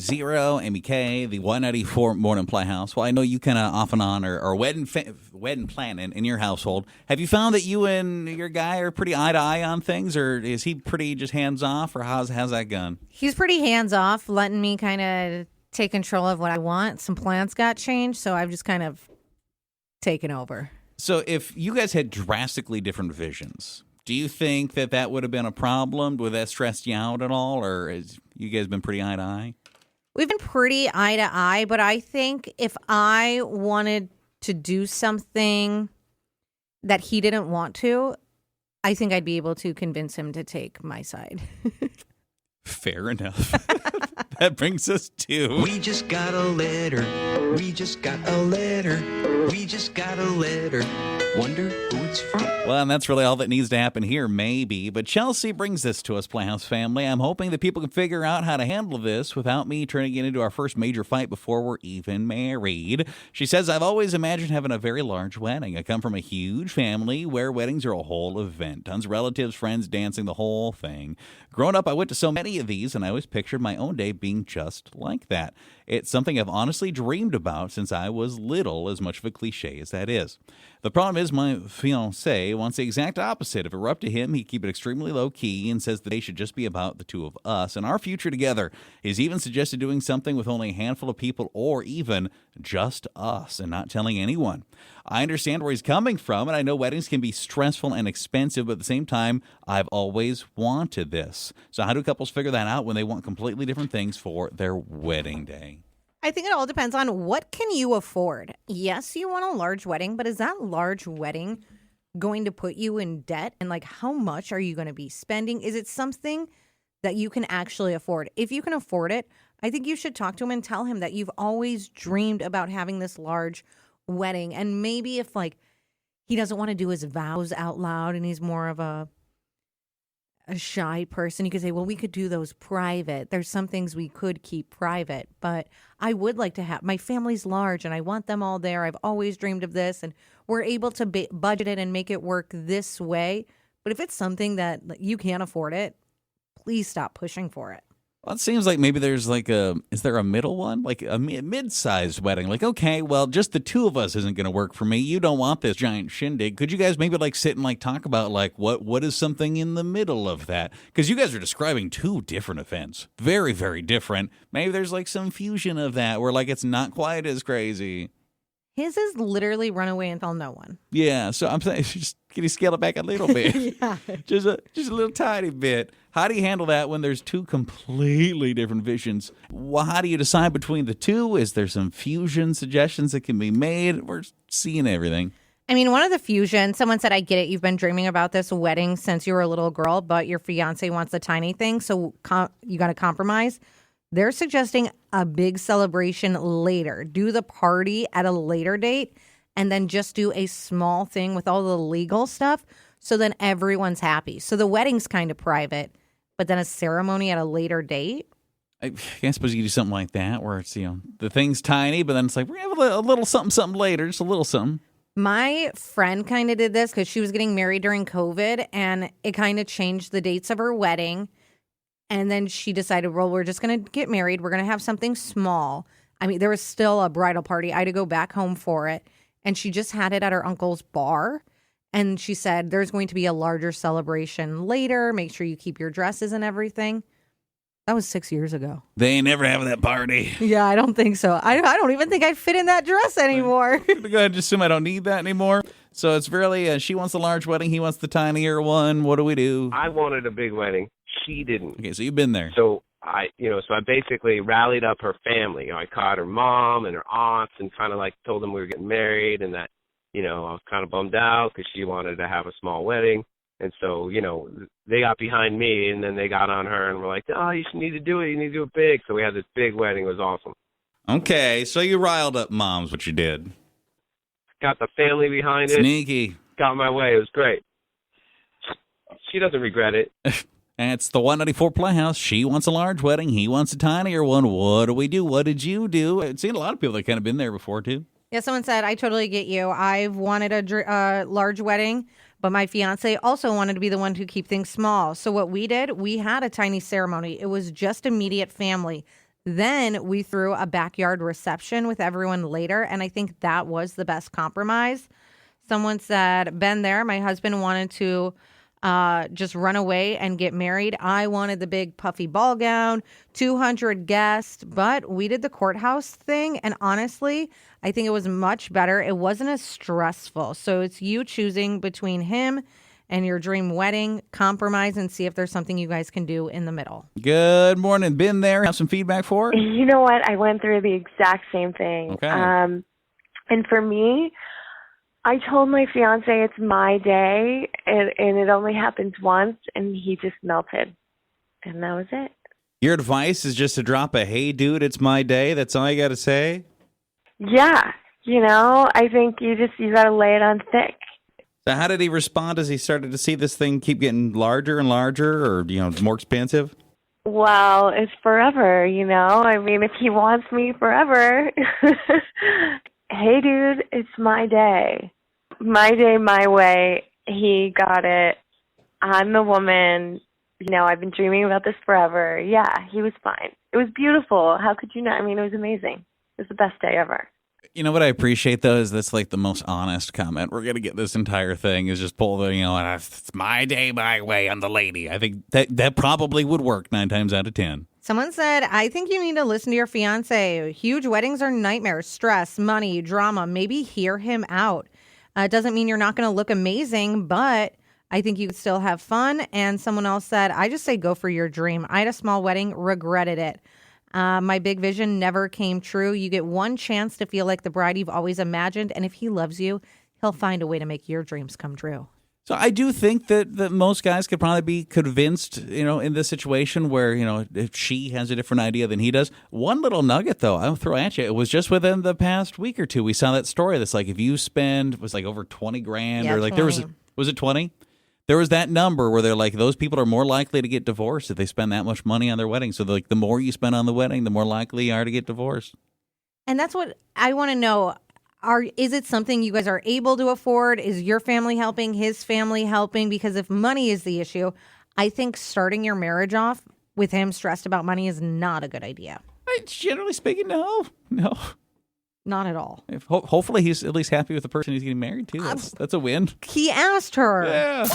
Zero, Amy K, the 194 Morning Playhouse. Well, I know you kind of off and on are wedding planning in your household. Have you found that you and your guy are pretty eye to eye on things, or is he pretty just hands off, or how's that gone? He's pretty hands off, letting me kind of take control of what I want. Some plans got changed, so I've just kind of taken over. So if you guys had drastically different visions, do you think that would have been a problem? Would that stress you out at all, or has you guys been pretty eye to eye? We've been pretty eye to eye, but I think if I wanted to do something that he didn't want to, I think I'd be able to convince him to take my side. Fair enough. That brings us to... We just got a letter. We just got a letter. We just got a letter. Wonder who it's from. Well, and that's really all that needs to happen here, maybe. But Chelsea brings this to us, Playhouse family. I'm hoping that people can figure out how to handle this without me turning it into our first major fight before we're even married. She says, I've always imagined having a very large wedding. I come from a huge family where weddings are a whole event. Tons of relatives, friends, dancing, the whole thing. Growing up, I went to so many of these, and I always pictured my own day being just like that. It's something I've honestly dreamed about since I was little, as much of a cliche as that is. The problem is my fiancé wants the exact opposite. If it were up to him, he'd keep it extremely low-key and says the day should just be about the two of us and our future together. He's even suggested doing something with only a handful of people or even just us and not telling anyone. I understand where he's coming from, and I know weddings can be stressful and expensive, but at the same time, I've always wanted this. So how do couples figure that out when they want completely different things for their wedding day? I think it all depends on what can you afford. Yes, you want a large wedding, but is that large wedding going to put you in debt? And like, how much are you going to be spending? Is it something that you can actually afford? If you can afford it, I think you should talk to him and tell him that you've always dreamed about having this large wedding. And maybe if like he doesn't want to do his vows out loud and he's more of a shy person, you could say, well, we could do those private. There's some things we could keep private, but I would like to have, my family's large and I want them all there. I've always dreamed of this, and we're able to budget it and make it work this way. But if it's something that you can't afford it, please stop pushing for it. Well, it seems like maybe there's is there a middle one? Like a mid-sized wedding? Like, okay, well, just the two of us isn't going to work for me. You don't want this giant shindig. Could you guys maybe sit and talk about what is something in the middle of that? Because you guys are describing two different events. Very, very different. Maybe there's some fusion of that where it's not quite as crazy. His is literally run away and tell no one. Yeah, so I'm saying, can you scale it back a little bit? Yeah. Just a little tiny bit. How do you handle that when there's two completely different visions? Well, how do you decide between the two? Is there some fusion suggestions that can be made? We're seeing everything. I mean, one of the fusion, someone said, I get it. You've been dreaming about this wedding since you were a little girl, but your fiance wants the tiny thing, so you got to compromise. They're suggesting a big celebration later. Do the party at a later date and then just do a small thing with all the legal stuff so then everyone's happy. So the wedding's kind of private, but then a ceremony at a later date. I suppose you do something like that where it's, the thing's tiny, but then it's we're going to have a little something later, just a little something. My friend kind of did this because she was getting married during COVID, and it kind of changed the dates of her wedding. And then she decided, well, we're just going to get married. We're going to have something small. I mean, there was still a bridal party. I had to go back home for it. And she just had it at her uncle's bar. And she said, there's going to be a larger celebration later. Make sure you keep your dresses and everything. That was 6 years ago. They ain't never having that party. Yeah, I don't think so. I don't even think I'd fit in that dress anymore. Go ahead and assume I don't need that anymore. So it's really, she wants the large wedding. He wants the tinier one. What do we do? I wanted a big wedding. She didn't. Okay, so you've been there. So I basically rallied up her family. I caught her mom and her aunts and kind of told them we were getting married and that, I was kind of bummed out because she wanted to have a small wedding. And so, they got behind me and then they got on her and were like, oh, you need to do it. You need to do it big. So we had this big wedding. It was awesome. Okay, so you riled up moms, what you did. Got the family behind it. Sneaky. Got my way. It was great. She doesn't regret it. And it's the 194 Playhouse. She wants a large wedding. He wants a tinier one. What do we do? What did you do? I've seen a lot of people that kind of been there before, too. Yeah, someone said, I totally get you. I've wanted a large wedding, but my fiance also wanted to be the one to keep things small. So what we did, we had a tiny ceremony. It was just immediate family. Then we threw a backyard reception with everyone later, and I think that was the best compromise. Someone said, been there. My husband wanted to just run away and get married. I wanted the big puffy ball gown, 200 guests, but we did the courthouse thing. And honestly, I think it was much better. It wasn't as stressful. So it's you choosing between him and your dream wedding, compromise, and see if there's something you guys can do in the middle. Good morning. Been there. Have some feedback for it? You know what? I went through the exact same thing. Okay. And for me, I told my fiance it's my day, and it only happens once, and he just melted. And that was it. Your advice is just to drop a, hey, dude, it's my day. That's all you got to say? Yeah. I think you got to lay it on thick. So how did he respond as he started to see this thing keep getting larger and larger or, more expensive? Well, it's forever, I mean, if he wants me forever. Hey, dude, it's my day. My day, my way. He got it. I'm the woman. I've been dreaming about this forever. Yeah, he was fine. It was beautiful. How could you not? I mean, it was amazing. It was the best day ever. You know what I appreciate, though, is that's like the most honest comment. We're going to get this entire thing is just pull the, it's my day, my way, I'm the lady. I think that probably would work 9 times out of 10. Someone said, I think you need to listen to your fiance. Huge weddings are nightmares, stress, money, drama. Maybe hear him out. It doesn't mean you're not going to look amazing, but I think you could still have fun. And someone else said, I just say go for your dream. I had a small wedding, regretted it. My big vision never came true. You get one chance to feel like the bride you've always imagined. And if he loves you, he'll find a way to make your dreams come true. So I do think that most guys could probably be convinced, in this situation where, if she has a different idea than he does. One little nugget, though, I'll throw at you. It was just within the past week or two. We saw that story that's like if you spend, it was like over 20 grand Yeah, or like 20. was it 20? There was that number where they're like, those people are more likely to get divorced if they spend that much money on their wedding. So the more you spend on the wedding, the more likely you are to get divorced. And that's what I want to know. Is it something you guys are able to afford? Is your family helping, his family helping? Because if money is the issue, I think starting your marriage off with him stressed about money is not a good idea. Generally speaking, no. Not at all. Hopefully he's at least happy with the person he's getting married to. That's a win. He asked her. Yeah.